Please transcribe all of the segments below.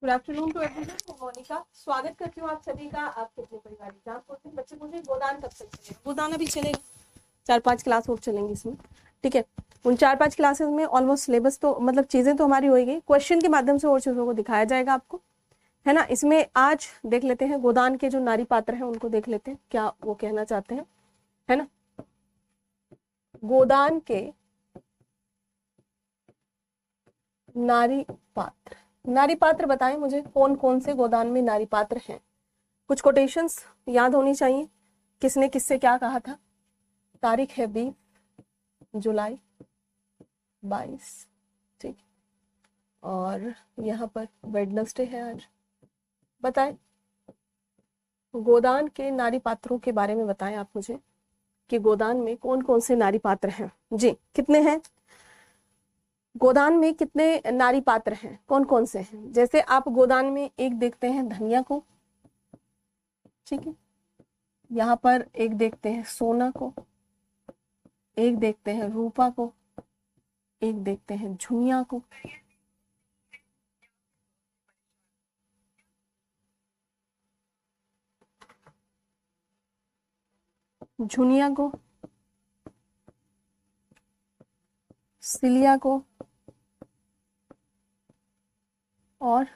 Good afternoon to everyone. मैं मोनिका स्वागत करती हूँ आप सभी का आपके अपने परिवार एग्जाम कोचिंग में। बच्चे मुझे गोदान कब तक चलेगा? गोदान अभी चलेगा, 4-5 क्लास और चलेंगी इसमें, ठीक है। उन 4-5 क्लासेस में ऑलमोस्ट सिलेबस तो मतलब चीजें तो हमारी होगी, क्वेश्चन के माध्यम से और चीजों को दिखाया जाएगा आपको, है ना। इसमें आज देख लेते हैं गोदान के जो नारी पात्र हैं उनको देख लेते हैं क्या वो कहना चाहते हैं, है ना। गोदान के नारी पात्र, नारी पात्र बताएं मुझे कौन कौन से गोदान में नारी पात्र हैं। कुछ कोटेशंस याद होनी चाहिए, किसने किससे क्या कहा था। तारीख है 20 जुलाई 22, ठीक। और यहाँ पर वेडनेसडे है आज। बताएं गोदान के नारी पात्रों के बारे में, बताएं आप मुझे कि गोदान में कौन कौन से नारी पात्र हैं। जी कितने हैं गोदान में, कितने नारी पात्र हैं, कौन कौन से हैं। जैसे आप गोदान में एक देखते हैं धनिया को, ठीक है। यहाँ पर एक देखते हैं सोना को, एक देखते हैं रूपा को, एक देखते हैं झुनिया को, झुनिया को, सिलिया को और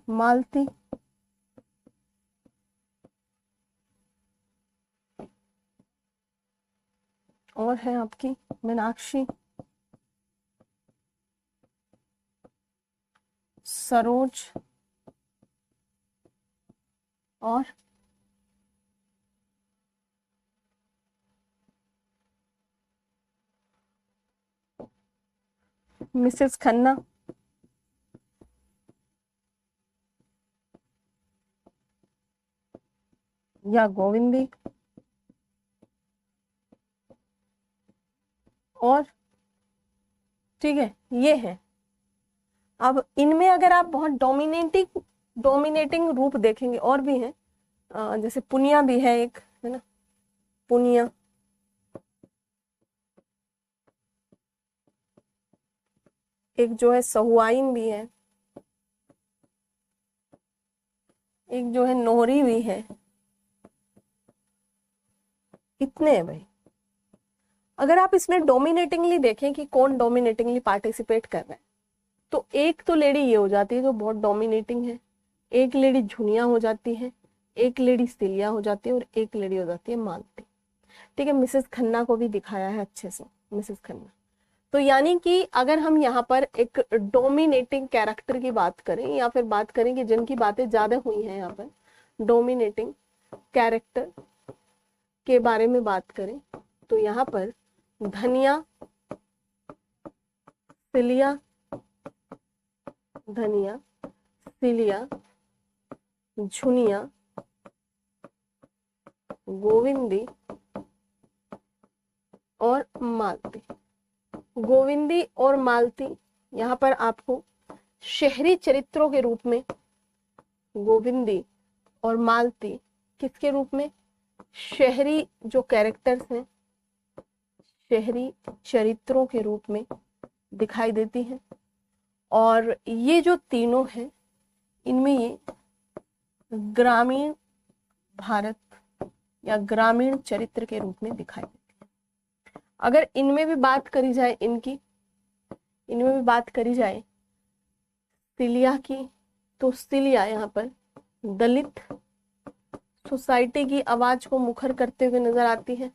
मालती, और है आपकी मीनाक्षी, सरोज और मिसेस खन्ना, या गोविंदी, और ठीक है ये है। अब इनमें अगर आप बहुत डोमिनेटिंग रूप देखेंगे और भी हैं, जैसे पुनिया भी है एक, है ना, पुनिया, एक जो है सहुआइन भी है, एक जो है नोहरी भी है। इतने हैं भाई। अगर आप इसमें डोमिनेटिंगली देखें कि कौन डोमिनेटिंगली पार्टिसिपेट कर रहे हैं, तो एक तो लेडी ये हो जाती है जो बहुत डोमिनेटिंग है, एक लेडी झुनिया हो जाती है, एक लेडी सिलिया हो जाती है और एक लेडी हो जाती है मालती, ठीक है। मिसेस खन्ना को भी दिखाया है अच्छे से, मिसेस खन्ना। तो यानी कि अगर हम यहाँ पर एक डोमिनेटिंग कैरेक्टर की बात करें या फिर बात करें कि जिनकी बातें ज्यादा हुई हैं यहाँ पर डोमिनेटिंग कैरेक्टर के बारे में बात करें, तो यहाँ पर धनिया, सिलिया, धनिया, सिलिया, झुनिया, गोविंदी और मालती। गोविंदी और मालती यहाँ पर आपको शहरी चरित्रों के रूप में, गोविंदी और मालती किसके रूप में, शहरी जो कैरेक्टर्स हैं, शहरी चरित्रों के रूप में दिखाई देती हैं। और ये जो तीनों हैं इनमें ये ग्रामीण भारत या ग्रामीण चरित्र के रूप में दिखाई देती है। अगर इनमें भी बात करी जाए, इनमें भी बात करी जाए सिलिया की, तो सिलिया यहाँ पर दलित सोसाइटी की आवाज को मुखर करते हुए नजर आती है।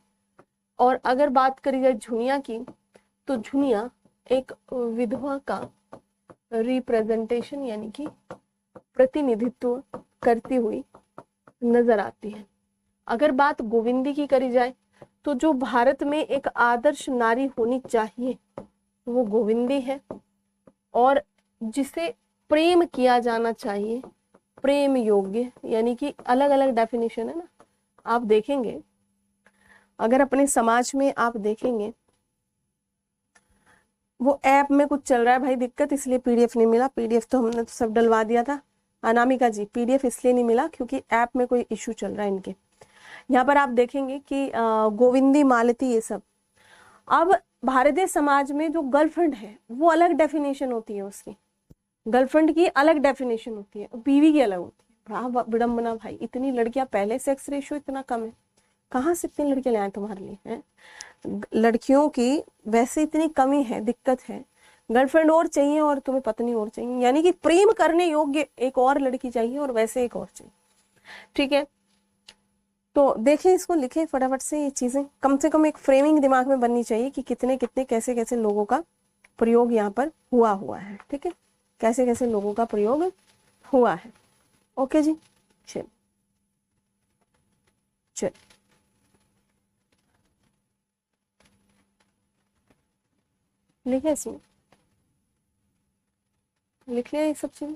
और अगर बात करी जाए झुनिया की, तो झुनिया एक विधवा का रिप्रेजेंटेशन यानी कि प्रतिनिधित्व करती हुई नजर आती है। अगर बात गोविंदी की करी जाए, तो जो भारत में एक आदर्श नारी होनी चाहिए वो गोविंदी है, और जिसे प्रेम किया जाना चाहिए, प्रेम योग्य, यानी कि अलग अलग डेफिनेशन है ना। आप देखेंगे अगर अपने समाज में आप देखेंगे, वो ऐप में कुछ चल रहा है भाई दिक्कत, इसलिए पीडीएफ नहीं मिला। पीडीएफ तो हमने तो सब डलवा दिया था। अनामिका जी पीडीएफ इसलिए नहीं मिला क्योंकि ऐप में कोई इश्यू चल रहा है इनके। यहाँ पर आप देखेंगे कि गोविंदी, मालती, ये सब। अब भारतीय समाज में जो गर्लफ्रेंड है वो अलग डेफिनेशन होती है उसकी, गर्लफ्रेंड की अलग डेफिनेशन होती है, बीवी की अलग होती है। बड़ा विडम्बना भाई, इतनी लड़कियां, पहले सेक्स रेशियो इतना कम है, कहाँ से इतनी लड़कियां ले आए तुम्हारे लिए हैं? लड़कियों की वैसे इतनी कमी है, दिक्कत है, गर्लफ्रेंड और चाहिए और तुम्हें पत्नी और चाहिए, यानी कि प्रेम करने योग्य एक और लड़की चाहिए और वैसे एक और चाहिए। ठीक है, तो देखें इसको, लिखें फटाफट से। ये चीजें कम से कम एक फ्रेमिंग दिमाग में बननी चाहिए कि कितने कितने कैसे कैसे लोगों का प्रयोग यहाँ पर हुआ है। ठीक है, कैसे कैसे लोगों का प्रयोग हुआ है। ओके जी, चल चल लिखे, इसमें लिख लिया ये सब चीजें।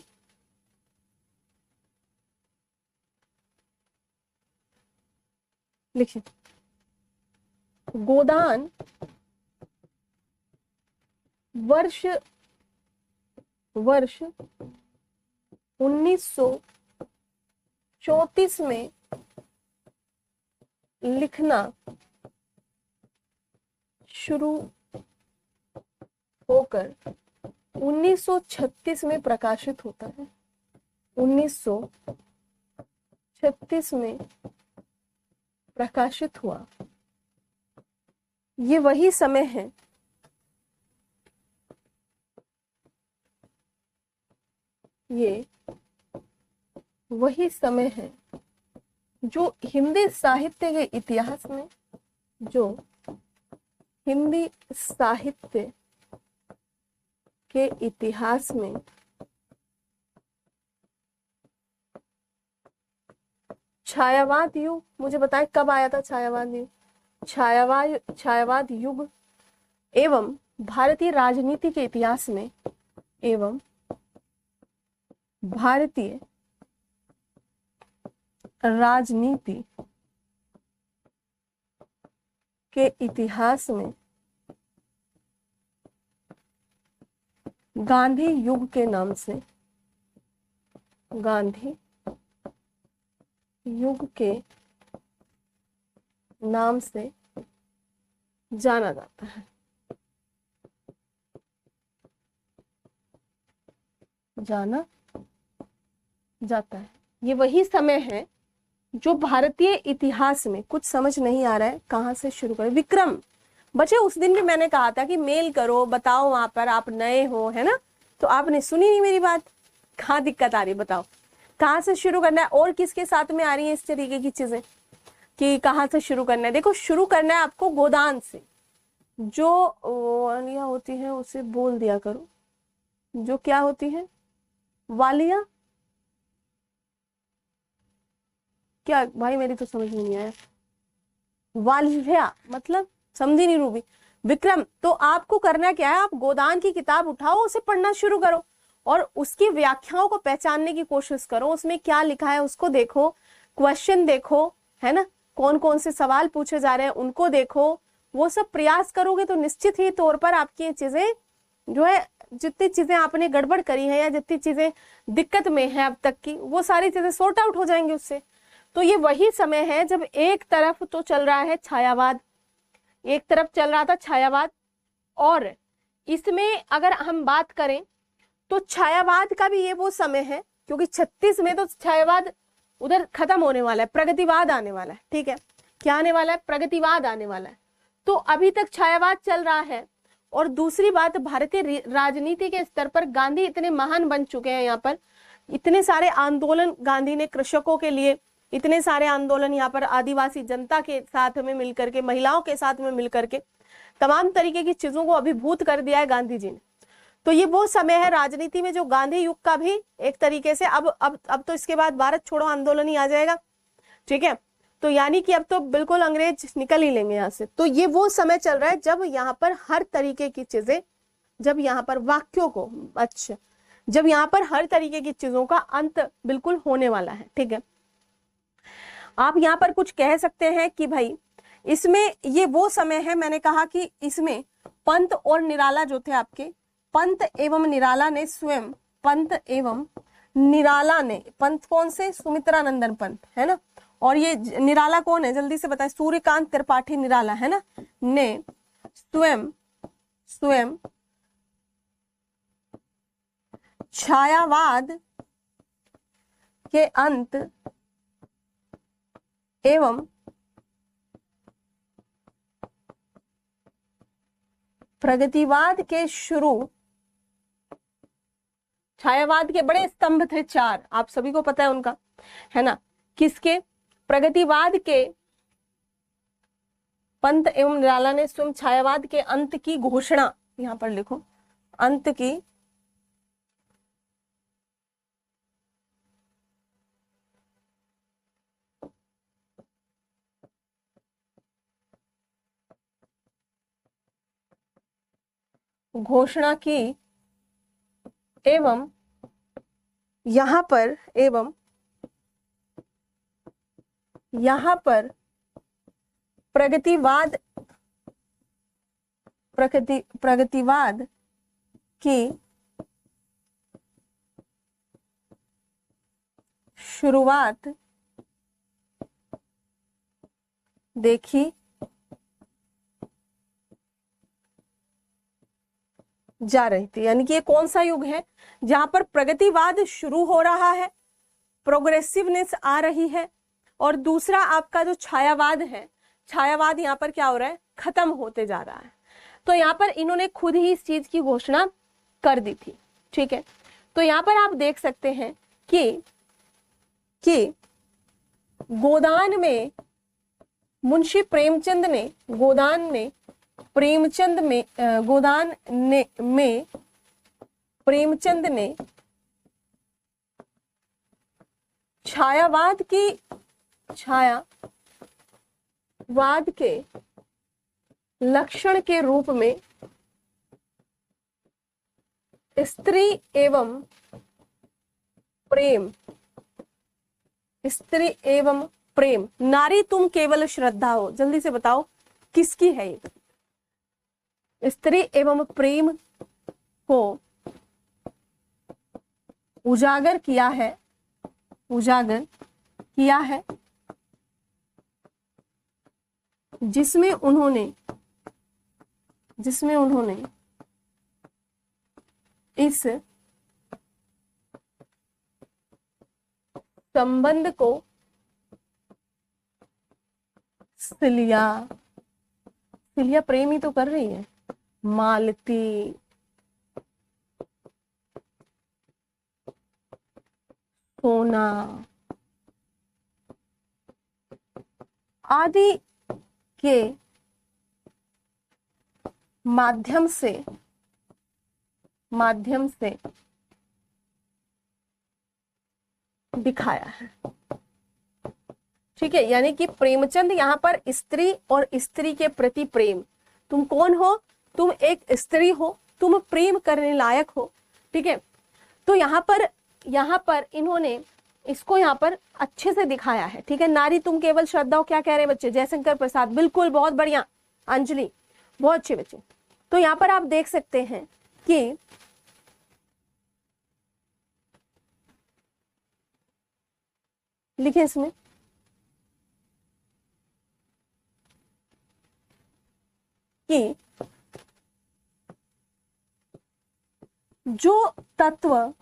लिखिए, गोदान वर्ष 1934 में लिखना शुरू होकर 1936 में प्रकाशित होता है। 1936 में प्रकाशित हुआ। ये वही समय है जो हिंदी साहित्य के इतिहास में, जो हिंदी साहित्य के इतिहास में छायावाद युग, मुझे बताएं कब आया था छायावाद युग? छायावाद युग एवं भारतीय राजनीति के इतिहास में, एवं भारतीय राजनीति के इतिहास में गांधी युग के नाम से, गांधी युग के नाम से जाना जाता है। जाना जाता है। ये वही समय है जो भारतीय इतिहास में, कुछ समझ नहीं आ रहा है कहां से शुरू करें? विक्रम बच्चे, उस दिन भी मैंने कहा था कि मेल करो, बताओ, वहां पर आप नए हो, है ना, तो आपने सुनी नहीं मेरी बात। कहाँ दिक्कत आ रही, बताओ कहाँ से शुरू करना है? और किसके साथ में आ रही है इस तरीके की चीजें कि कहाँ से शुरू करना है? देखो, शुरू करना है आपको गोदान से। जो वालियां होती है उसे बोल दिया करो। जो क्या होती है? वालिया। क्या भाई, मेरी तो समझ में नहीं आया। वालिया मतलब समझी नहीं रूबी। विक्रम, तो आपको करना क्या है? आप गोदान की किताब उठाओ, उसे पढ़ना शुरू करो और उसकी व्याख्याओं को पहचानने की कोशिश करो। उसमें क्या लिखा है उसको देखो, क्वेश्चन देखो, है ना, कौन कौन से सवाल पूछे जा रहे हैं उनको देखो। वो सब प्रयास करोगे तो निश्चित ही तौर पर आपकी ये चीजें जो है, जितनी चीजें आपने गड़बड़ करी है या जितनी चीजें दिक्कत में है अब तक की, वो सारी चीजें सॉर्ट आउट हो जाएंगी उससे। तो ये वही समय है जब एक तरफ तो चल रहा है छायावाद, एक तरफ चल रहा था छायावाद, और इसमें अगर हम बात करें तो छायावाद का भी ये वो समय है, क्योंकि 36 में तो छायावाद उधर खत्म होने वाला है, प्रगतिवाद आने वाला है। ठीक है, क्या आने वाला है? प्रगतिवाद आने वाला है। तो अभी तक छायावाद चल रहा है। और दूसरी बात, भारतीय राजनीति के स्तर पर गांधी इतने महान बन चुके हैं, यहाँ पर इतने सारे आंदोलन गांधी ने कृषकों के लिए, इतने सारे आंदोलन यहाँ पर आदिवासी जनता के साथ में मिलकर के, महिलाओं के साथ में मिलकर के तमाम तरीके की चीजों को अभिभूत कर दिया है गांधी जी ने। तो ये वो समय है राजनीति में जो गांधी युग का भी एक तरीके से, अब तो इसके बाद भारत छोड़ो आंदोलन ही आ जाएगा। ठीक है, तो यानी कि अब तो बिल्कुल अंग्रेज निकल ही लेंगे यहाँ से। तो ये वो समय चल रहा है जब यहाँ पर हर तरीके की चीजें, जब यहाँ पर वाक्यों को, अच्छा, जब यहाँ पर हर तरीके की चीजों का अंत बिल्कुल होने वाला है। ठीक है, आप यहाँ पर कुछ कह सकते हैं कि भाई इसमें ये वो समय है, मैंने कहा कि इसमें पंत और निराला जो थे आपके, पंत एवं निराला ने स्वयं, पंत एवं निराला ने, पंत कौन से? सुमित्रानंदन पंत, है ना, और ये निराला कौन है जल्दी से बताएं? सूर्यकांत त्रिपाठी निराला, है ना, ने स्वयं छायावाद के अंत एवं प्रगतिवाद के शुरू। छायावाद के बड़े स्तंभ थे चार, आप सभी को पता है उनका, है ना। किसके? प्रगतिवाद के पंत एवं निराला ने स्वयं छायावाद के अंत की घोषणा, यहां पर लिखो, अंत की घोषणा की एवं यहां पर प्रगतिवाद की शुरुआत देखी जा रही थी। यानी कि ये कौन सा युग है जहां पर प्रगतिवाद शुरू हो रहा है, प्रोग्रेसिवनेस आ रही है, और दूसरा आपका जो छायावाद है, छायावाद यहाँ पर क्या हो रहा है? खत्म होते जा रहा है। तो यहाँ पर इन्होंने खुद ही इस चीज की घोषणा कर दी थी। ठीक है, तो यहाँ पर आप देख सकते हैं कि गोदान में मुंशी प्रेमचंद ने प्रेमचंद ने छायावाद के लक्षण के रूप में स्त्री एवं प्रेम, नारी तुम केवल श्रद्धा हो, जल्दी से बताओ किसकी है ये? स्त्री एवं प्रेम को उजागर किया है, जिसमें उन्होंने इस संबंध को सिलिया प्रेम ही तो कर रही है, मालती, सोना आदि के माध्यम से दिखाया है। ठीक है, यानी कि प्रेमचंद यहाँ पर स्त्री और स्त्री के प्रति प्रेम, तुम कौन हो? तुम एक स्त्री हो, तुम प्रेम करने लायक हो। ठीक है, तो यहाँ पर इन्होंने इसको यहाँ पर अच्छे से दिखाया है। ठीक है, नारी तुम केवल श्रद्धा हो, क्या कह रहे हैं बच्चे? जयशंकर प्रसाद, बिल्कुल, बहुत बढ़िया। अंजलि, बहुत अच्छे बच्चे। तो यहाँ पर आप देख सकते हैं कि लिखे इसमें कि जो तत्व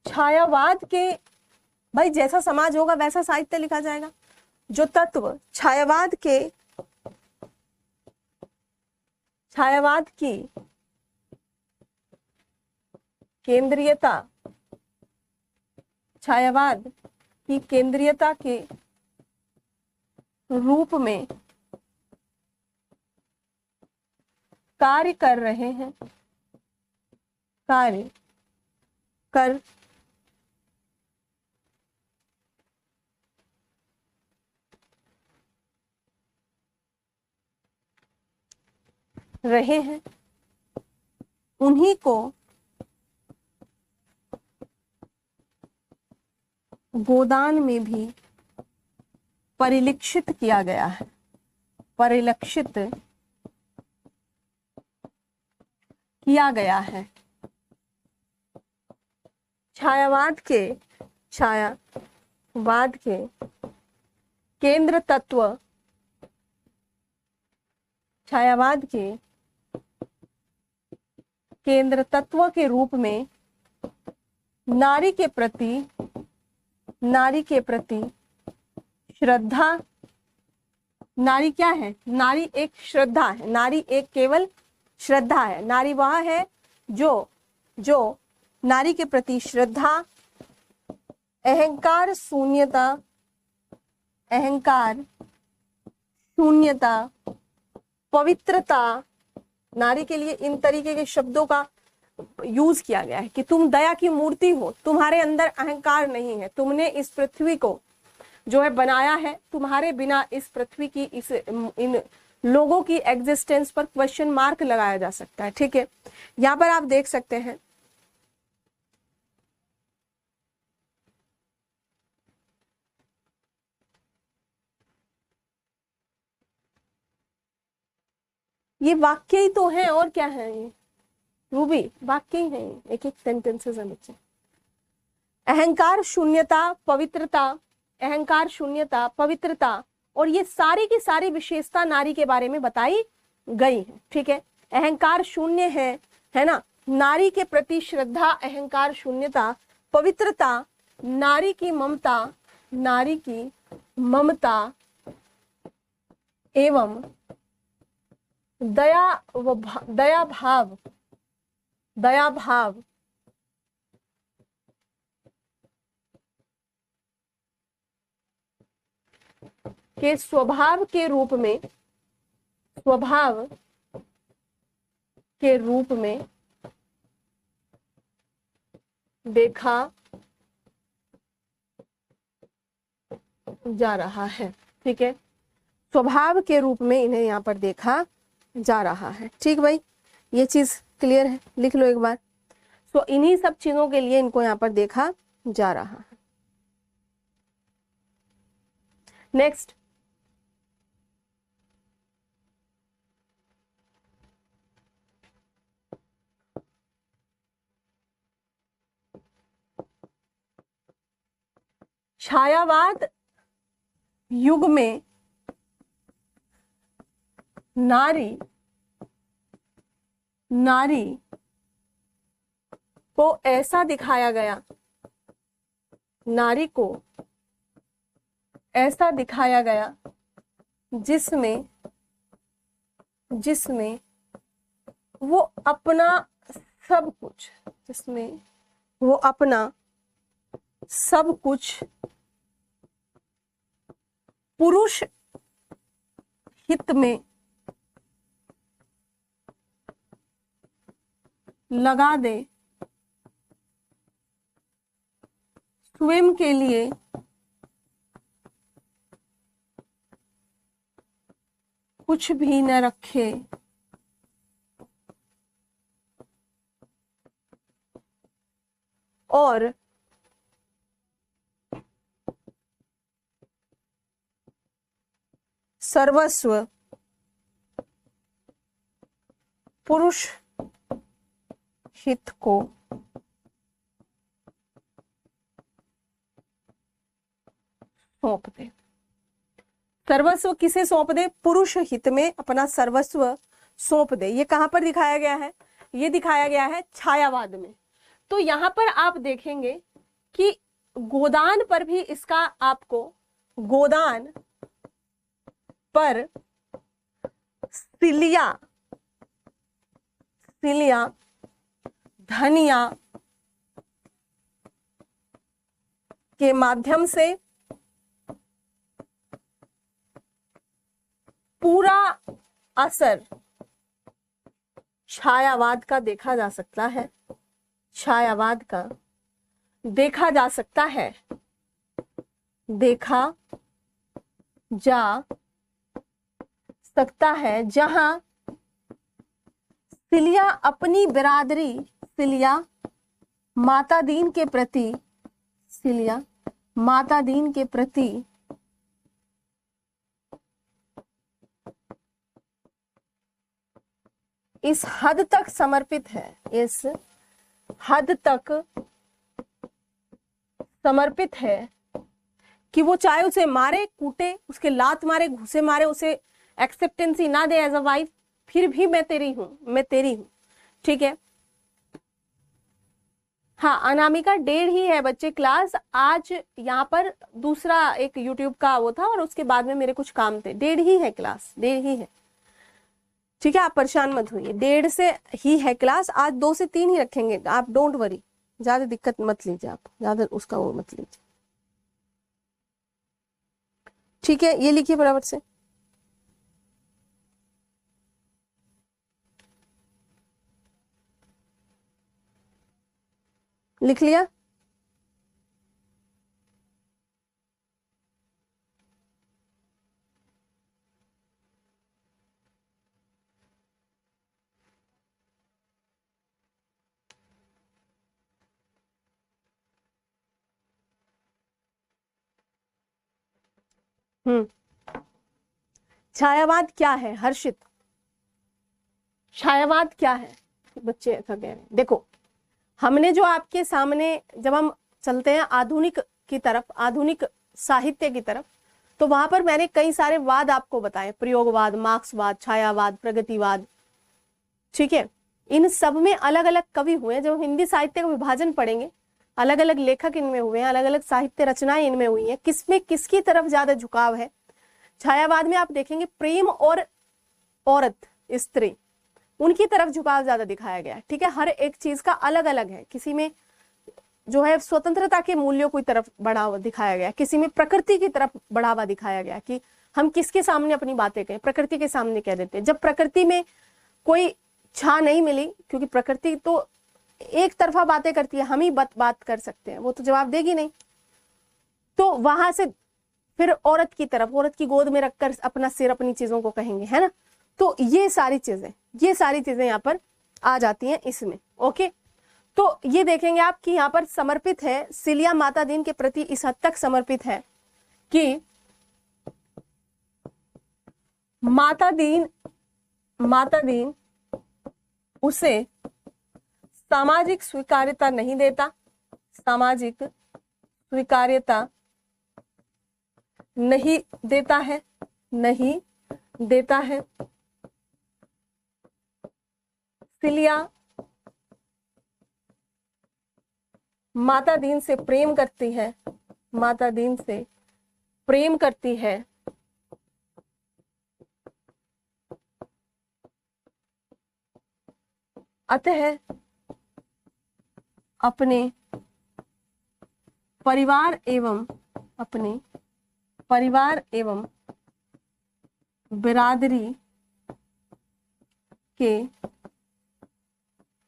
छायावाद के, भाई जैसा समाज होगा वैसा साहित्य लिखा जाएगा। जो तत्व छायावाद की केंद्रीयता के रूप में कार्य कर रहे हैं, उन्हीं को गोदान में भी परिलक्षित किया गया है। छायावाद के केंद्र तत्व, छायावाद के केंद्र तत्व के रूप में नारी के प्रति श्रद्धा, नारी क्या है? नारी एक श्रद्धा है, नारी एक केवल श्रद्धा है। नारी वह है जो नारी के प्रति श्रद्धा, अहंकार शून्यता, पवित्रता, नारी के लिए इन तरीके के शब्दों का यूज किया गया है कि तुम दया की मूर्ति हो, तुम्हारे अंदर अहंकार नहीं है, तुमने इस पृथ्वी को जो है बनाया है, तुम्हारे बिना इस पृथ्वी की इन लोगों की एग्जिस्टेंस पर क्वेश्चन मार्क लगाया जा सकता है। ठीक है, यहाँ पर आप देख सकते हैं ये वाक्य ही तो है, और क्या है ये रूबी? वाक्य ही है, एक एक सेंटेंसेस है बच्चे। अहंकार शून्यता पवित्रता और ये सारी की सारी विशेषता नारी के बारे में बताई गई है। ठीक है, अहंकार शून्य है ना, नारी के प्रति श्रद्धा, अहंकार शून्यता, पवित्रता, नारी की ममता एवं दया भाव के स्वभाव के रूप में देखा जा रहा है। ठीक है, स्वभाव के रूप में इन्हें यहाँ पर देखा जा रहा है। ठीक भाई, ये चीज क्लियर है, लिख लो एक बार। सो इन्हीं सब चीजों के लिए इनको यहाँ पर देखा जा रहा है। नेक्स्ट, छायावाद युग में नारी को ऐसा दिखाया गया, नारी को ऐसा दिखाया गया जिसमें वो अपना सब कुछ पुरुष हित में लगा दे, स्वयं के लिए कुछ भी न रखे, और सर्वस्व पुरुष हित को सौंप दे। सर्वस्व किसे सौंप दे? पुरुष हित में अपना सर्वस्व सौंप दे। ये कहां पर दिखाया गया है? ये दिखाया गया है छायावाद में। तो यहां पर आप देखेंगे कि गोदान पर भी इसका आपको, गोदान पर सिलिया धनिया के माध्यम से पूरा असर छायावाद का देखा जा सकता है, छायावाद का देखा जा सकता है, देखा जा सकता है, जहां सिलिया अपनी बिरादरी, सिलिया माता दीन के प्रति, सिलिया माता दीन के प्रति इस हद तक समर्पित है, इस हद तक समर्पित है कि वो चाहे उसे मारे, कूटे, उसके लात मारे, घुसे मारे, उसे एक्सेप्टेंसी ना दे एज अ वाइफ, फिर भी मैं तेरी हूं, मैं तेरी हूं। ठीक है, हाँ, अनामिका 1:30 ही है बच्चे क्लास आज। यहाँ पर दूसरा एक यूट्यूब का वो था और उसके बाद में मेरे कुछ काम थे। 1:30 ही है क्लास, 1:30 ही है, ठीक है, आप परेशान मत होइए। 1:30 से ही है क्लास आज, 2 से 3 ही रखेंगे, आप डोंट वरी, ज्यादा दिक्कत मत लीजिए, आप ज्यादा उसका वो मत लीजिए, ठीक है। ये लिखिए फटाफट से। लिख लिया? छायावाद क्या है हर्षित? छायावाद क्या है? बच्चे ऐसा कह रहे हैं। देखो, हमने जो आपके सामने, जब हम चलते हैं आधुनिक की तरफ, आधुनिक साहित्य की तरफ, तो वहां पर मैंने कई सारे वाद आपको बताए, प्रयोगवाद, मार्क्सवाद, छायावाद, प्रगतिवाद, ठीक है। इन सब में अलग अलग कवि हुए। जब हिंदी साहित्य का विभाजन पढ़ेंगे, अलग अलग लेखक इनमें हुए हैं, अलग अलग साहित्य रचनाएं इनमें हुई हैं, किसमें किसकी तरफ ज्यादा झुकाव है। छायावाद में आप देखेंगे प्रेम और औरत, स्त्री, उनकी तरफ झुकाव ज्यादा दिखाया गया है, ठीक है। हर एक चीज का अलग अलग है, किसी में जो है स्वतंत्रता के मूल्यों की तरफ बढ़ावा दिखाया गया, किसी में प्रकृति की तरफ बढ़ावा दिखाया गया कि हम किसके सामने अपनी बातें कहें, प्रकृति के सामने कह देते हैं। जब प्रकृति में कोई छा नहीं मिली, क्योंकि प्रकृति तो एक तरफा बातें करती है, हम ही बात कर सकते हैं, वो तो जवाब देगी नहीं, तो वहां से फिर औरत की तरफ, औरत की गोद में रखकर अपना सिर, अपनी चीजों को कहेंगे, है ना। तो ये सारी चीजें यहाँ पर आ जाती हैं इसमें, ओके। तो ये देखेंगे आप कि यहाँ पर समर्पित है, सिलिया माता दीन के प्रति इस हद तक समर्पित है कि माता दीन उसे सामाजिक स्वीकार्यता नहीं देता, सामाजिक स्वीकार्यता नहीं देता है। सिलिया माता दीन से प्रेम करती है, माता दीन से प्रेम करती है, अतः अपने परिवार एवं बिरादरी के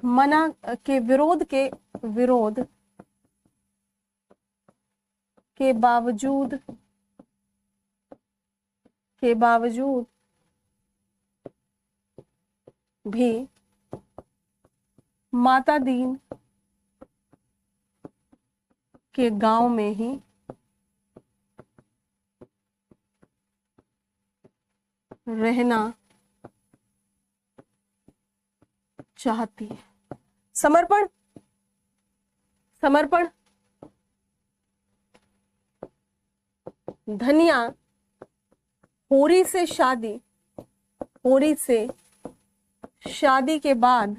मना के विरोध के बावजूद भी माता दीन के गांव में ही रहना चाहती है। समर्पण धनिया होरी से शादी के बाद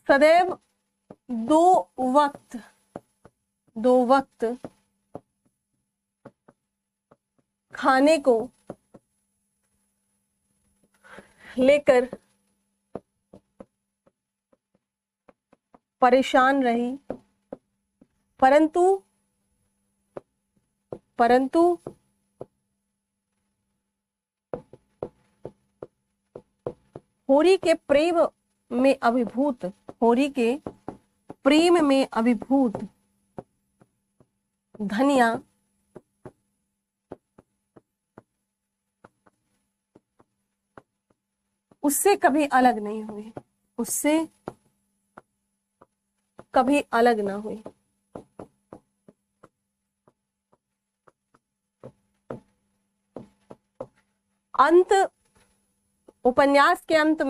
सदैव दो वक्त खाने को लेकर परेशान रही, परंतु होरी के प्रेम में अभिभूत धनिया उससे कभी अलग नहीं हुई, उपन्यास के अंत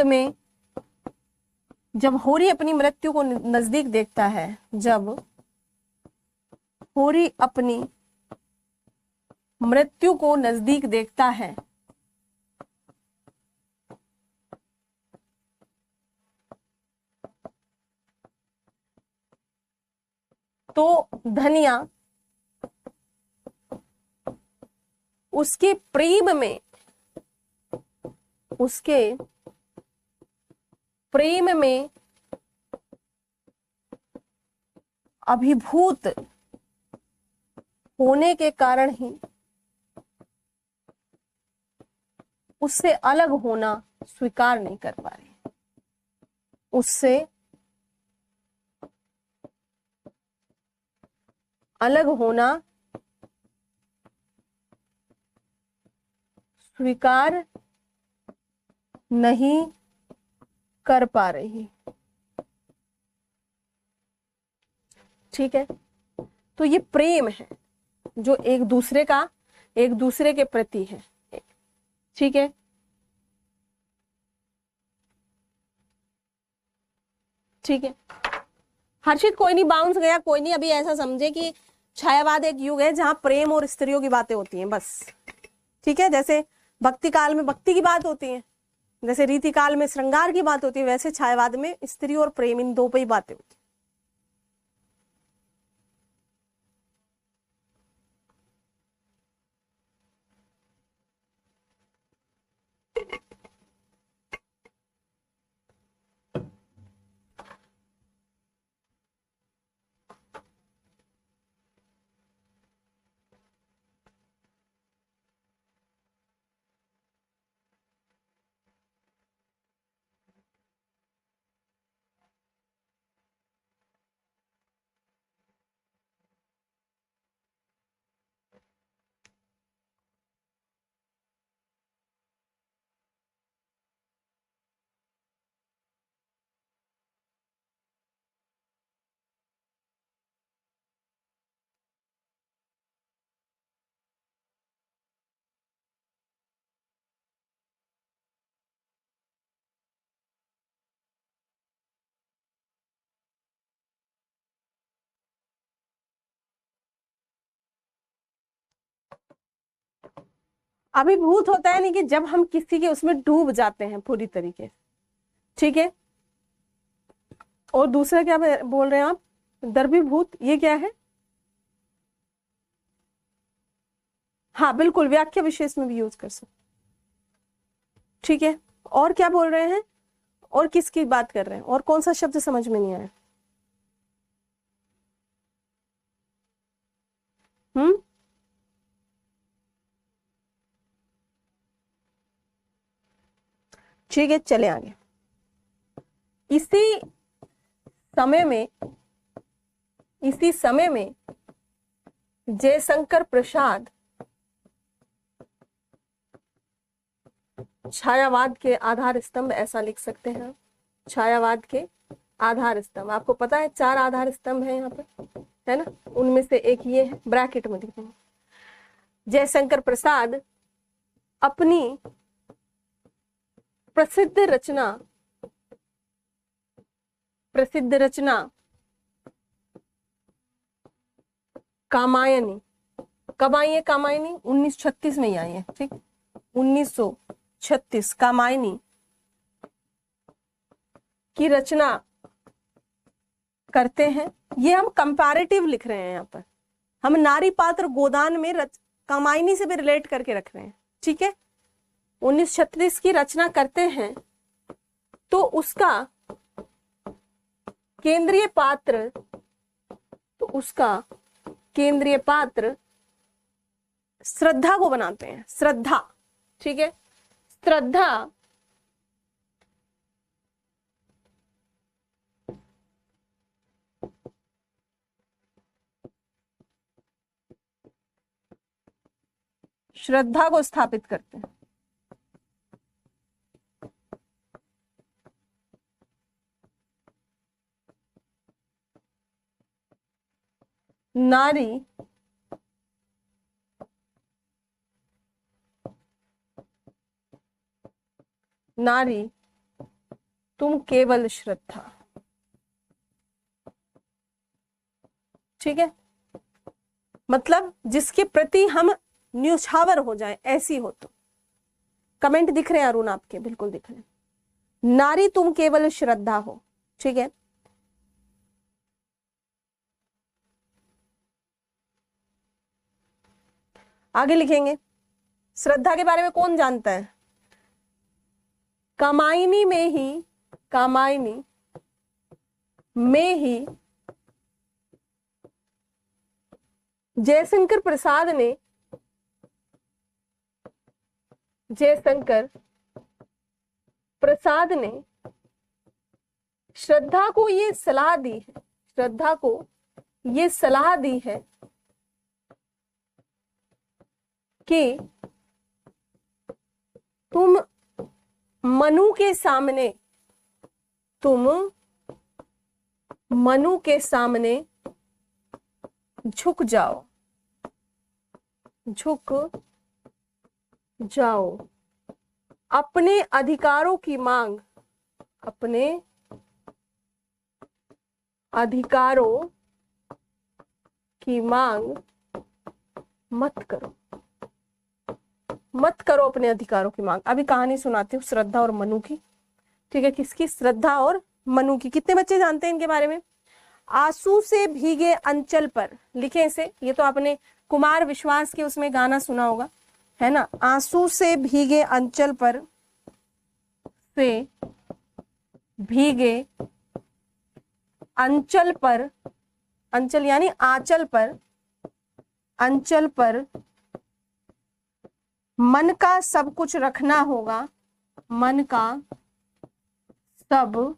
में जब होरी अपनी मृत्यु को नजदीक देखता है, जब होरी अपनी मृत्यु को नजदीक देखता है, तो धनिया उसके प्रेम में, उसके प्रेम में अभिभूत होने के कारण ही उससे अलग होना स्वीकार नहीं कर पा रही, उससे अलग होना स्वीकार नहीं कर पा रही। ठीक है, तो ये प्रेम है जो एक दूसरे का, एक दूसरे के प्रति है। ठीक है, ठीक है हर्षित, कोई नहीं, बाउंस गया, कोई नहीं। अभी ऐसा समझे कि छायावाद एक युग है जहां प्रेम और स्त्रियों की बातें होती हैं बस। ठीक है, जैसे भक्ति काल में भक्ति की बात होती है, जैसे रीति काल में श्रृंगार की बात होती है, वैसे छायावाद में स्त्री और प्रेम, इन दो पे ही बातें होती है। अभिभूत होता है नहीं कि जब हम किसी के उसमें डूब जाते हैं पूरी तरीके से। ठीक है, और दूसरा क्या बोल रहे हैं आप, दर्भीभूत, ये क्या है? हाँ बिल्कुल, व्याख्या विशेष में भी यूज कर सकते। ठीक है, और क्या बोल रहे हैं, और किसकी बात कर रहे हैं, और कौन सा शब्द समझ में नहीं आया? ठीक है, चले आगे। इसी समय में, इसी समय में जयशंकर प्रसाद छायावाद के आधार स्तंभ, ऐसा लिख सकते हैं। छायावाद के आधार स्तंभ, आपको पता है 4 आधार स्तंभ है यहाँ पर, है ना, उनमें से एक ये है, ब्रैकेट में लिख देंगे। जयशंकर प्रसाद अपनी प्रसिद्ध रचना कामायनी, कब आई है कामायनी? 1936 में ही आई है। ठीक, 1936 कामायनी की रचना करते हैं। ये हम कंपैरेटिव लिख रहे हैं, यहाँ पर हम नारी पात्र गोदान में कामायनी से भी रिलेट करके रख रहे हैं। ठीक है, 1936 की रचना करते हैं, तो उसका केंद्रीय पात्र, श्रद्धा को बनाते हैं। श्रद्धा, ठीक है, श्रद्धा को स्थापित करते हैं। नारी तुम केवल श्रद्धा। ठीक है, मतलब जिसके प्रति हम न्यौछावर हो जाए, ऐसी हो। तो कमेंट दिख रहे हैं अरुण आपके? बिल्कुल दिख रहे हैं। नारी तुम केवल श्रद्धा हो। ठीक है, आगे लिखेंगे, श्रद्धा के बारे में कौन जानता है? कामायनी में ही जयशंकर प्रसाद ने श्रद्धा को ये सलाह दी है कि तुम मनु के सामने झुक जाओ, अपने अधिकारों की मांग मत करो अपने अधिकारों की मांग। अभी कहानी सुनाती हूँ श्रद्धा और मनु की, ठीक है? किसकी? श्रद्धा और मनु की। कितने बच्चे जानते हैं इनके बारे में? आंसू से भीगे अंचल पर, लिखे इसे, ये तो आपने कुमार विश्वास के उसमें गाना सुना होगा, है ना? आंसू से भीगे अंचल पर अंचल यानी अंचल पर मन का सब कुछ रखना होगा, मन का सब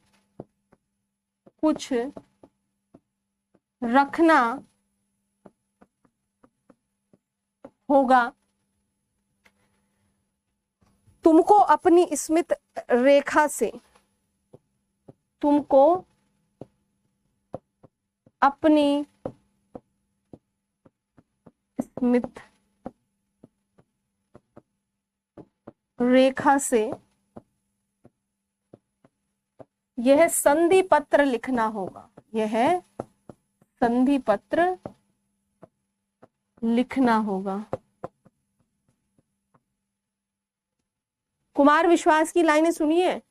कुछ रखना होगा। तुमको अपनी स्मित रेखा से यह संधि पत्र लिखना होगा, कुमार विश्वास की लाइनें सुनिए,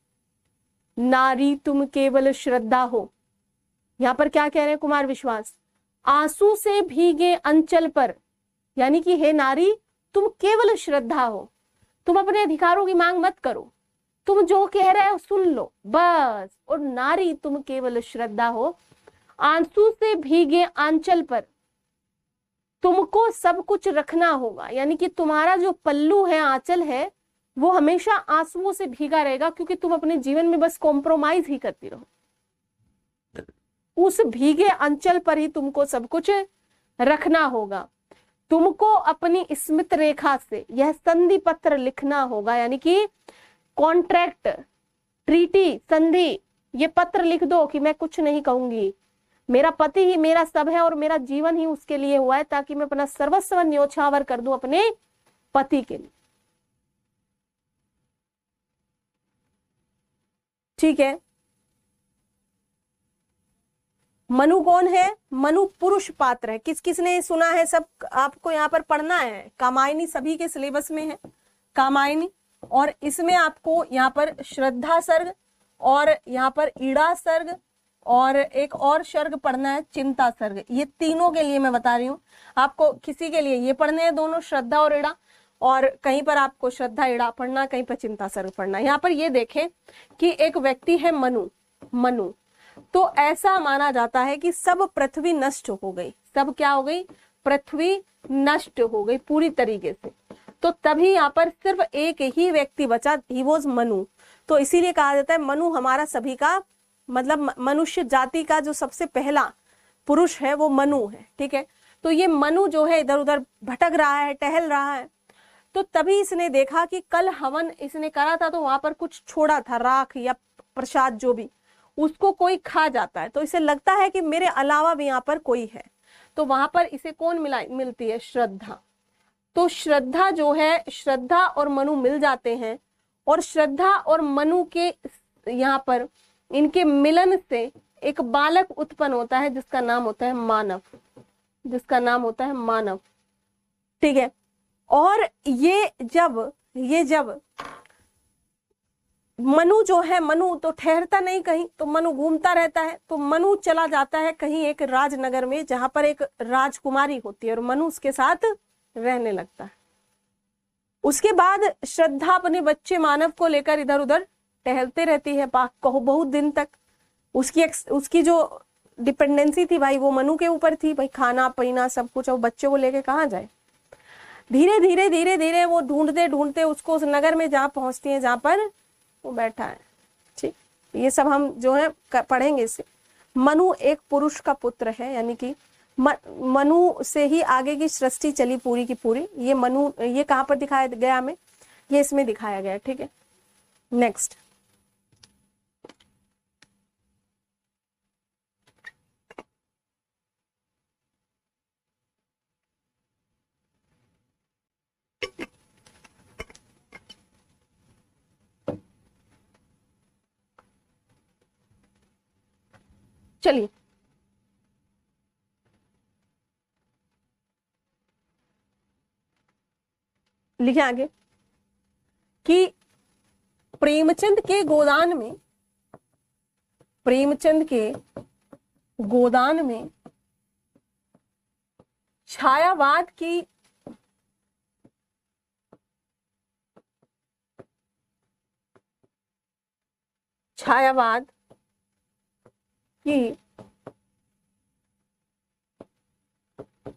नारी तुम केवल श्रद्धा हो। यहां पर क्या कह रहे हैं कुमार विश्वास? आंसू से भीगे अंचल पर, यानी कि हे नारी तुम केवल श्रद्धा हो, तुम अपने अधिकारों की मांग मत करो, तुम जो कह रहे हो सुन लो बस। और नारी तुम केवल श्रद्धा हो, आंसू से भीगे आंचल पर तुमको सब कुछ रखना होगा, यानी कि तुम्हारा जो पल्लू है, आंचल है, वो हमेशा आंसुओं से भीगा रहेगा, क्योंकि तुम अपने जीवन में बस कॉम्प्रोमाइज ही करती रहो। उस भीगे अंचल पर ही तुमको सब कुछ रखना होगा। तुमको अपनी स्मित रेखा से यह संधि पत्र लिखना होगा, यानी कि कॉन्ट्रैक्ट, ट्रीटी, संधि, ये पत्र लिख दो कि मैं कुछ नहीं कहूंगी, मेरा पति ही मेरा सब है और मेरा जीवन ही उसके लिए हुआ है, ताकि मैं अपना सर्वस्व न्योछावर कर दूं अपने पति के लिए। ठीक है? मनु कौन है? मनु पुरुष पात्र है। किस किसने सुना है? सब आपको यहाँ पर पढ़ना है। कामायनी सभी के सिलेबस में है, कामायनी। और इसमें आपको यहाँ पर श्रद्धा सर्ग और यहाँ पर ईड़ा सर्ग और एक और सर्ग पढ़ना है, चिंता सर्ग। ये तीनों के लिए मैं बता रही हूँ आपको। किसी के लिए ये पढ़ने हैं दोनों, श्रद्धा और ईड़ा, और कहीं पर आपको श्रद्धा ईड़ा पढ़ना, कहीं पर चिंता सर्ग पढ़ना। यहाँ पर ये देखें कि एक व्यक्ति है मनु, तो ऐसा माना जाता है कि सब पृथ्वी नष्ट हो गई। सब क्या हो गई? पृथ्वी नष्ट हो गई पूरी तरीके से। तो तभी यहाँ पर सिर्फ एक ही व्यक्ति बचा, ही वॉज मनु। तो इसीलिए कहा जाता है मनु हमारा सभी का, मतलब मनुष्य जाति का जो सबसे पहला पुरुष है वो मनु है। ठीक है? तो ये मनु जो है इधर उधर भटक रहा है, टहल रहा है। तो तभी इसने देखा कि कल हवन इसने करा था, तो वहां पर कुछ छोड़ा था, राख या प्रसाद जो भी, उसको कोई खा जाता है। तो इसे लगता है कि मेरे अलावा भी यहाँ पर कोई है। तो वहां पर इसे कौन मिलती है? श्रद्धा। तो श्रद्धा जो है, श्रद्धा और मनु मिल जाते हैं, और श्रद्धा और मनु के यहाँ पर इनके मिलन से एक बालक उत्पन्न होता है, जिसका नाम होता है मानव। ठीक है? और ये जब मनु जो है, मनु तो ठहरता नहीं कहीं, तो मनु घूमता रहता है। तो मनु चला जाता है कहीं एक राजनगर में, जहां पर एक राजकुमारी होती है, और मनु उसके साथ रहने लगता है। उसके बाद श्रद्धा अपने बच्चे मानव को लेकर इधर उधर टहलते रहती है कहो बहुत दिन तक। उसकी जो डिपेंडेंसी थी भाई वो मनु के ऊपर थी भाई, खाना पीना सब कुछ, और बच्चे को लेके कहाँ जाए। धीरे धीरे धीरे धीरे वो ढूंढते ढूंढते उसको उस नगर में जहाँ पहुंचती है जहाँ पर वो बैठा है। ठीक, ये सब हम जो है पढ़ेंगे इससे। मनु एक पुरुष का पुत्र है, यानी कि मनु से ही आगे की सृष्टि चली पूरी की पूरी। ये मनु, ये कहाँ पर दिखाया गया हमें, ये इसमें दिखाया गया। ठीक है, नेक्स्ट। चलिए लिखे आगे कि प्रेमचंद के गोदान में, प्रेमचंद के गोदान में छायावाद की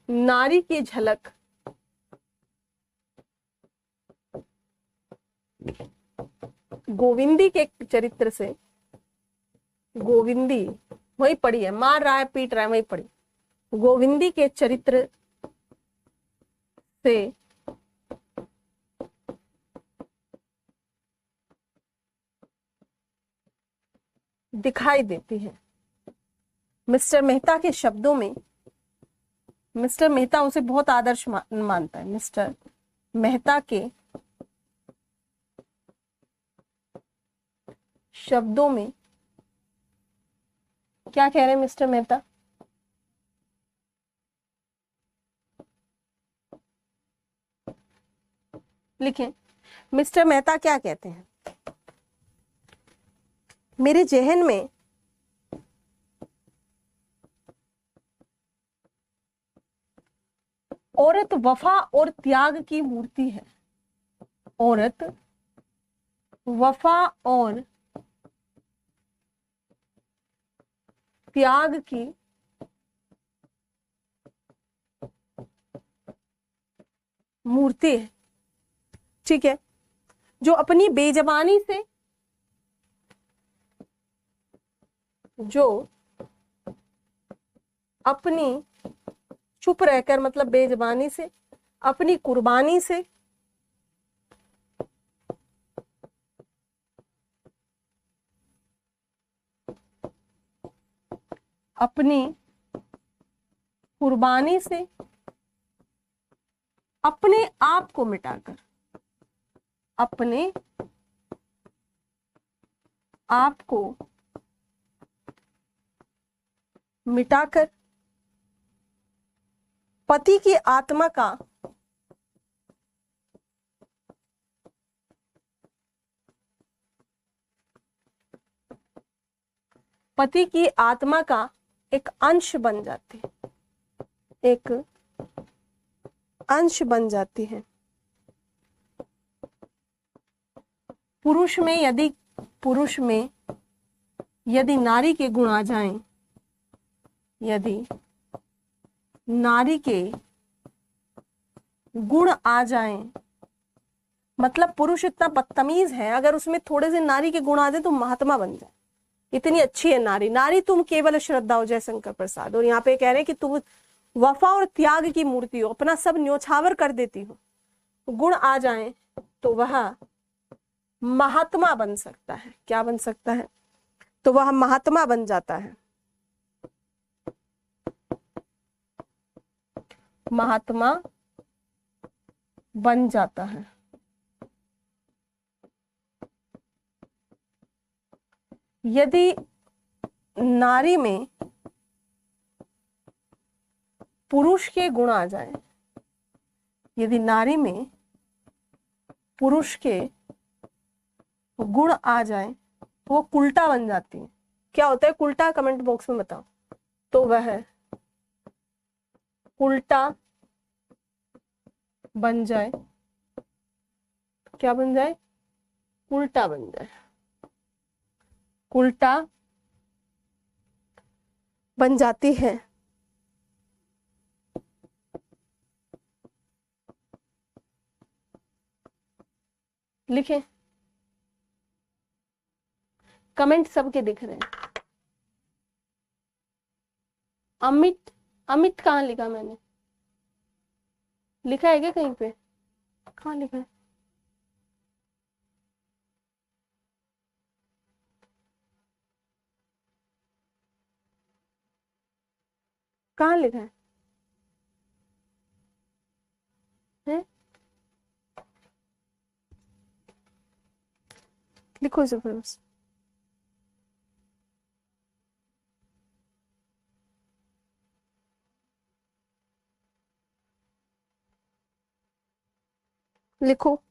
नारी की झलक गोविंदी के चरित्र से, गोविंदी वही पढ़ी है, मार रहा है पीट रहा है, वही पढ़ी, गोविंदी के चरित्र से दिखाई देती है। मिस्टर मेहता के शब्दों में, मिस्टर मेहता उसे बहुत आदर्श मानता है। मिस्टर मेहता के शब्दों में क्या कह रहे हैं मिस्टर मेहता? लिखें, मिस्टर मेहता क्या कहते हैं? मेरे जहन में औरत वफा और त्याग की मूर्ति है। औरत वफा और त्याग की मूर्ति है। ठीक है, जो अपनी बेजबानी से, जो अपनी चुप रहकर, मतलब बेजबानी से, अपनी कुर्बानी से, अपनी कुर्बानी से अपने आप को मिटाकर, अपने आप को मिटाकर पति की आत्मा का पति की आत्मा का एक अंश बन जाती है, एक अंश बन जाती है। पुरुष में यदि नारी के गुण आ जाएं, यदि नारी के गुण आ जाएं, मतलब पुरुष इतना बदतमीज है, अगर उसमें थोड़े से नारी के गुण आ जाए तो महात्मा बन जाए। इतनी अच्छी है नारी, नारी तुम केवल श्रद्धा हो जयशंकर प्रसाद। और यहाँ पे कह रहे हैं कि तुम वफा और त्याग की मूर्ति हो, अपना सब न्योछावर कर देती हो। गुण आ जाए तो वह महात्मा बन सकता है। क्या बन सकता है? तो वह महात्मा बन जाता है, महात्मा बन जाता है। यदि नारी में पुरुष के गुण आ जाए, यदि नारी में पुरुष के गुण आ जाए तो वो कुल्टा बन जाती है। क्या होता है कुल्टा? कमेंट बॉक्स में बताओ। तो वह उल्टा बन जाए क्या बन जाए, उल्टा बन जाए, उल्टा बन जाती है। लिखे, कमेंट सबके दिख रहे हैं। अमित, अमित कहाँ लिखा मैंने, लिखा है क्या कहीं पे, कहाँ लिखा है? कहाँ लिखा है? हैं? लिखो इसे फिर बस। लिखो,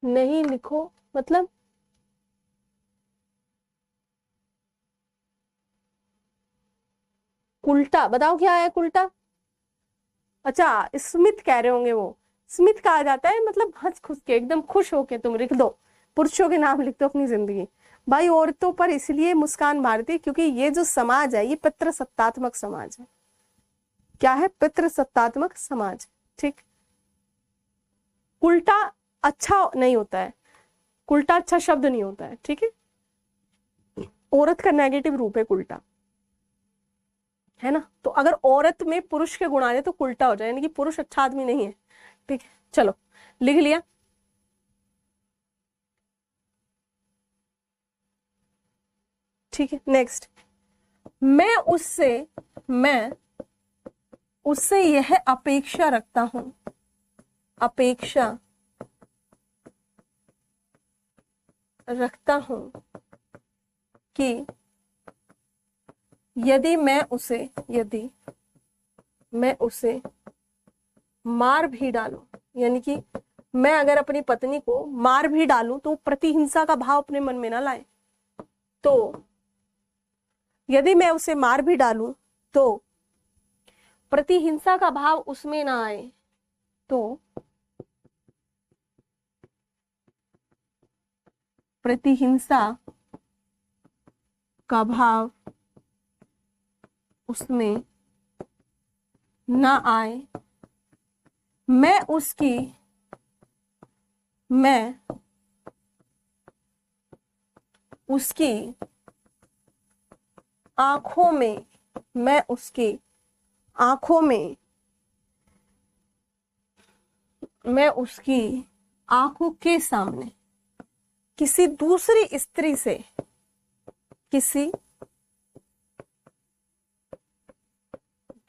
नहीं लिखो मतलब उल्टा, बताओ क्या है उल्टा? अच्छा, स्मित कह रहे होंगे वो, स्मित कहा जाता है मतलब हंस खुश के, एकदम खुश होके तुम लिख दो, पुरुषों के नाम लिख दो अपनी जिंदगी। भाई औरतों पर इसलिए मुस्कान मारती क्योंकि ये जो समाज है ये पितृसत्तात्मक समाज है। क्या है? पितृसत्तात्मक समाज। ठीक, उल्टा अच्छा नहीं होता है, उल्टा अच्छा शब्द नहीं होता है। ठीक है, औरत का नेगेटिव रूप है उल्टा, है ना? तो अगर औरत में पुरुष के गुण आ जाए तो उल्टा हो जाए, यानी कि पुरुष अच्छा आदमी नहीं है। ठीक है, चलो लिख लिया। ठीक है, नेक्स्ट, मैं उससे यह अपेक्षा रखता हूं, अपेक्षा रखता हूं कि यदि मैं उसे मार भी डालूं, यानी कि मैं अगर अपनी पत्नी को मार भी डालूं तो प्रतिहिंसा का भाव अपने मन में ना लाए। तो यदि मैं उसे मार भी डालूं तो प्रतिहिंसा का भाव उसमें ना आए, तो प्रतिहिंसा का भाव उसमें ना आए, मैं उसकी आंखों में, मैं उसकी आंखों में, मैं उसकी आंखों के सामने किसी दूसरी स्त्री से, किसी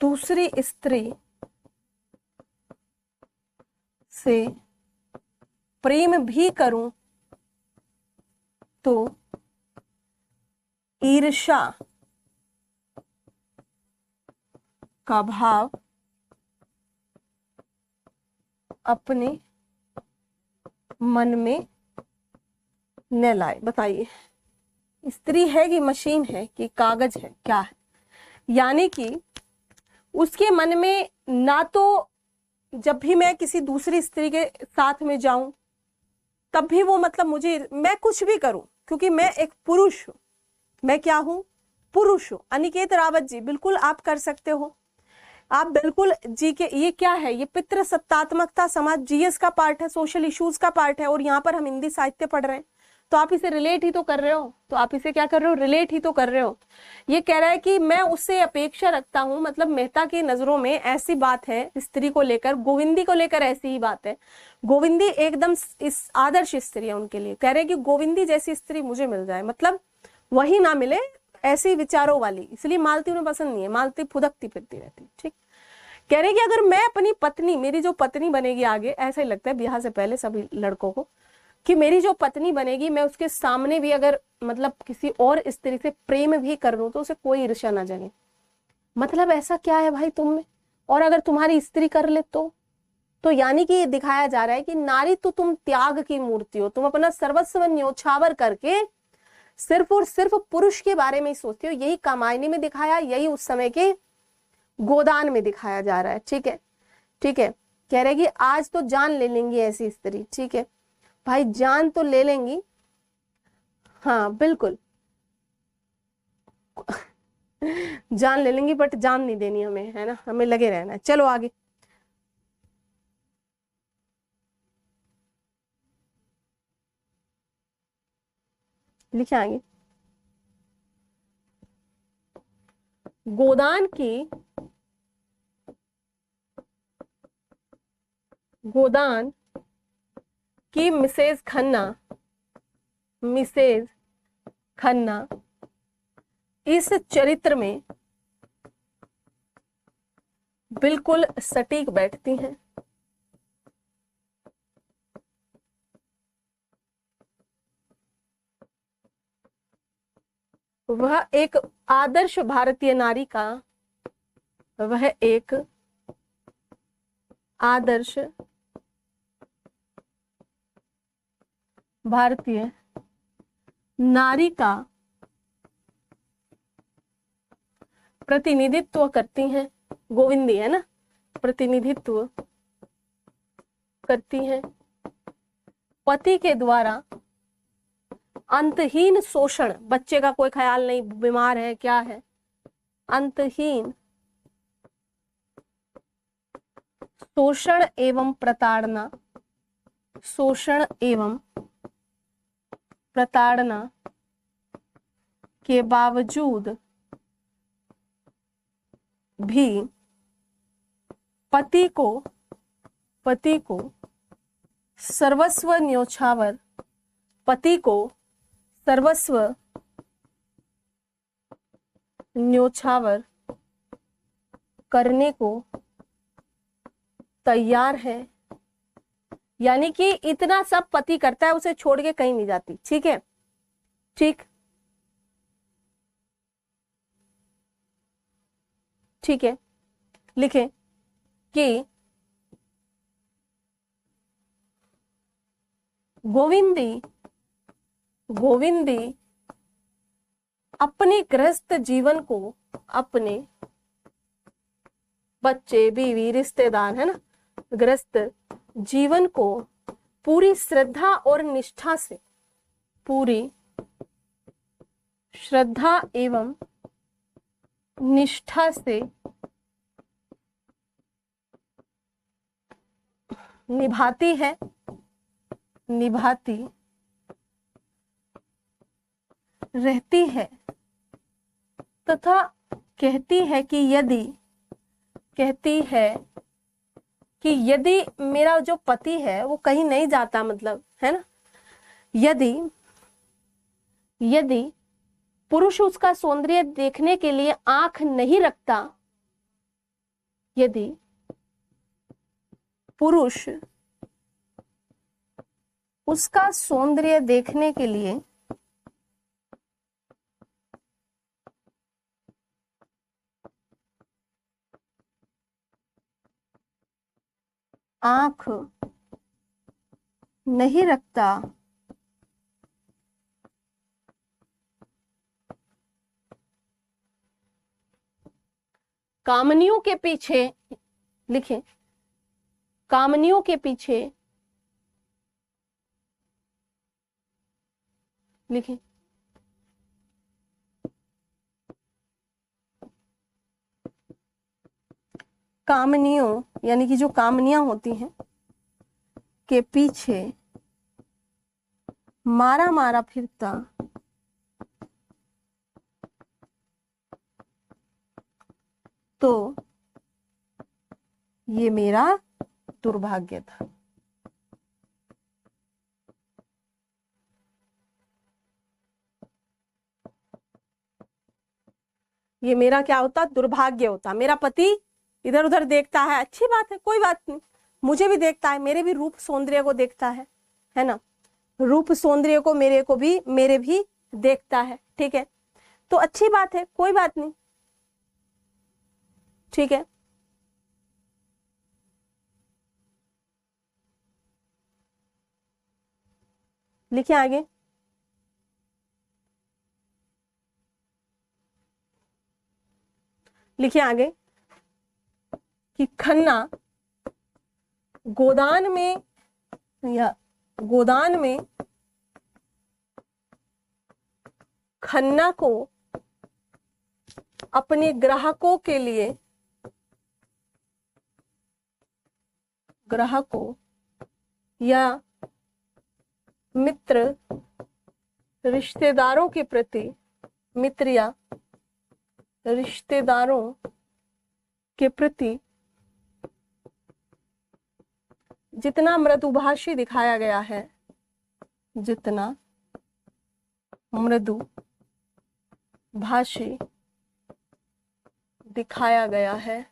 दूसरी स्त्री से प्रेम भी करूं तो ईर्ष्या का भाव अपने मन में न लाए। बताइए, स्त्री है कि मशीन है कि कागज है, क्या है? यानी कि उसके मन में ना तो, जब भी मैं किसी दूसरी स्त्री के साथ में जाऊं तब भी वो मतलब मुझे, मैं कुछ भी करूं क्योंकि मैं एक पुरुष हूं। मैं क्या हूं? पुरुष हूं। अनिकेत रावत जी, बिल्कुल आप कर सकते हो, आप बिल्कुल जी के, ये क्या है? ये पितृसत्तात्मकता समाज, जीएस का पार्ट है, सोशल इश्यूज का पार्ट है, और यहाँ पर हम हिंदी साहित्य पढ़ रहे हैं तो आप इसे रिलेट ही तो कर रहे हो। तो आप इसे क्या कर रहे हो? रिलेट ही तो कर रहे हो। ये कह रहा है कि मैं उससे अपेक्षा रखता हूं, मतलब मेहता की नजरों में ऐसी बात है स्त्री को लेकर, गोविंदी को लेकर ऐसी ही बात है। गोविंदी एकदम इस आदर्श स्त्री है उनके लिए। कह रहे हैं कि गोविंदी जैसी स्त्री मुझे मिल जाए, मतलब वही ना मिले ऐसी विचारों वाली, इसलिए मालती उन्हें पसंद नहीं है। मालती फुदकती फिरती रहती। ठीक, कह रहे कि अगर मैं अपनी पत्नी, मेरी जो पत्नी बनेगी आगे, ऐसा ही लगता है ब्याह से पहले सभी लड़कों को, कि मेरी जो पत्नी बनेगी मैं उसके सामने भी अगर मतलब किसी और स्त्री से प्रेम भी कर लूं तो उसे कोई ईर्ष्या ना जगे। मतलब ऐसा क्या है भाई तुम में, और अगर तुम्हारी स्त्री कर ले तो यानी कि ये दिखाया जा रहा है कि नारी तो तुम त्याग की मूर्ति हो, तुम अपना सर्वस्व न्योछावर करके सिर्फ और सिर्फ पुरुष के बारे में ही सोचते हो। यही कामायनी में दिखाया, यही उस समय के गोदान में दिखाया जा रहा है। ठीक है, ठीक है। कह रहे कि आज तो जान ले लेंगी ऐसी स्त्री। ठीक है भाई, जान तो ले लेंगी, हाँ बिल्कुल जान ले लेंगी, बट जान नहीं देनी हमें, है ना, हमें लगे रहना है। चलो आगे। लिखे आगे। गोदान की मिसेज खन्ना इस चरित्र में बिल्कुल सटीक बैठती हैं। वह एक आदर्श भारतीय नारी का, वह एक आदर्श भारतीय नारी का प्रतिनिधित्व करती हैं। गोविंदी है ना, प्रतिनिधित्व करती हैं। पति के द्वारा अंतहीन शोषण, बच्चे का कोई ख्याल नहीं, बीमार है क्या है, अंतहीन शोषण एवं प्रताड़ना, शोषण एवं प्रताड़ना के बावजूद भी पति को सर्वस्व न्योछावर, पति को सर्वस्व न्योछावर करने को तैयार है। यानी कि इतना सब पति करता है, उसे छोड़ के कहीं नहीं जाती। ठीक है, ठीक, ठीक है। लिखे कि गोविंदी अपने गृहस्थ जीवन को, अपने बच्चे बीवी रिश्तेदार है ना, गृहस्थ जीवन को पूरी श्रद्धा और निष्ठा से, पूरी श्रद्धा एवं निष्ठा से निभाती रहती है तथा कहती है कि यदि मेरा जो पति है वो कहीं नहीं जाता, मतलब है ना, यदि पुरुष उसका सौंदर्य देखने के लिए आंख नहीं रखता, यदि पुरुष उसका सौंदर्य देखने के लिए आंख नहीं रखता, कामनियों के पीछे, लिखें, कामनियों के पीछे, लिखें, कामनियों यानी कि जो कामनियां होती हैं के पीछे मारा मारा फिरता तो ये मेरा दुर्भाग्य था। ये मेरा क्या होता, दुर्भाग्य होता। मेरा पति इधर उधर देखता है, अच्छी बात है, कोई बात नहीं, मुझे भी देखता है, मेरे भी रूप सौंदर्य को देखता है ना, रूप सौंदर्य को मेरे भी देखता है। ठीक है, तो अच्छी बात है, कोई बात नहीं। ठीक है, लिखिए आगे। लिखिए आगे कि खन्ना गोदान में खन्ना को अपने ग्राहकों या मित्र रिश्तेदारों के प्रति जितना मृदुभाषी दिखाया गया है,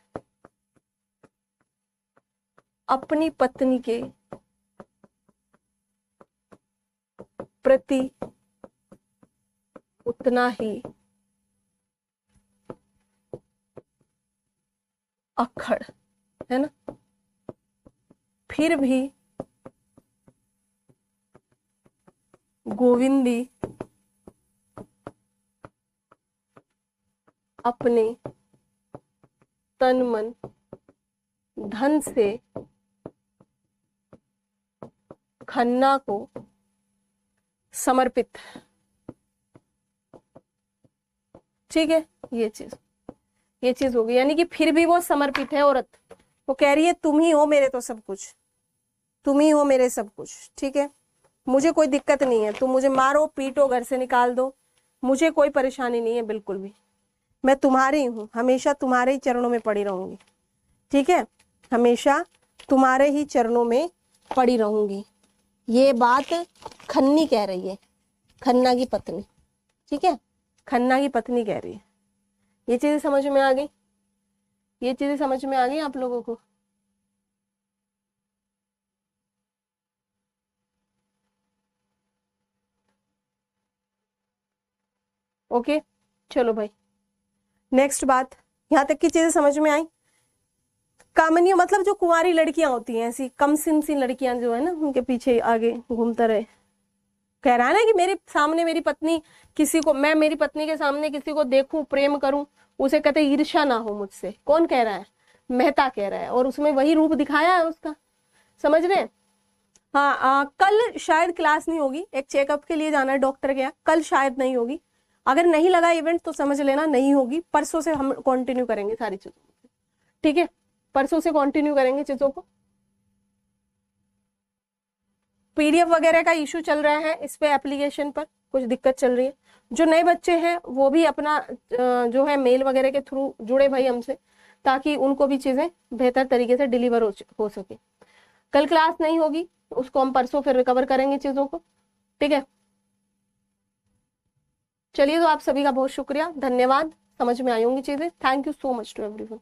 अपनी पत्नी के प्रति उतना ही अक्खड़, है ना। फिर भी गोविंदी अपने तन मन धन से खन्ना को समर्पित। ठीक है, ये चीज होगी, यानी कि फिर भी वो समर्पित है औरत। वो कह रही है तुम ही हो मेरे तो सब कुछ, तुम ही हो मेरे सब कुछ। ठीक है, मुझे कोई दिक्कत नहीं है, तुम मुझे मारो पीटो घर से निकाल दो, मुझे कोई परेशानी नहीं है बिल्कुल भी। मैं तुम्हारी हूँ, हमेशा तुम्हारे ही चरणों में पड़ी रहूंगी। ठीक है, हमेशा तुम्हारे ही चरणों में पड़ी रहूंगी। ये बात खन्नी कह रही है, खन्ना की पत्नी। ठीक है, खन्ना की पत्नी कह रही है। ये चीजें समझ में आ गई? ये चीजें समझ में आ गई आप लोगों को? ओके, चलो भाई नेक्स्ट बात। यहां तक की चीजें समझ में आई? कामनी मतलब जो कुंवारी लड़कियां होती हैं, ऐसी कम सिन सी लड़कियां जो है ना, उनके पीछे आगे घूमता रहे। कह रहा है ना कि मेरे सामने मेरी पत्नी किसी को, मैं मेरी पत्नी के सामने किसी को देखूं, प्रेम करूं, उसे कहते ईर्ष्या ना हो मुझसे। कौन कह रहा है? मेहता कह रहा है, और उसमें वही रूप दिखाया है उसका। समझ रहे हैं? हाँ, कल शायद क्लास नहीं होगी, एक चेकअप के लिए जाना है डॉक्टर के यहाँ, कल शायद नहीं होगी। अगर नहीं लगा इवेंट तो समझ लेना नहीं होगी, परसों से हम कंटिन्यू करेंगे सारी चीजों। ठीक है, परसों से कंटिन्यू करेंगे चीजों को। पीडीएफ वगैरह का इशू चल रहा है, इस पे एप्लीकेशन पर कुछ दिक्कत चल रही है। जो नए बच्चे हैं वो भी अपना जो है मेल वगैरह के थ्रू जुड़े भाई हमसे, ताकि उनको भी चीजें बेहतर तरीके से डिलीवर हो सके। कल क्लास नहीं होगी, उसको हम परसों फिर रिकवर करेंगे चीजों को। ठीक है, चलिए, तो आप सभी का बहुत शुक्रिया, धन्यवाद। समझ में आई होंगी चीजें। Thank you so much to everyone.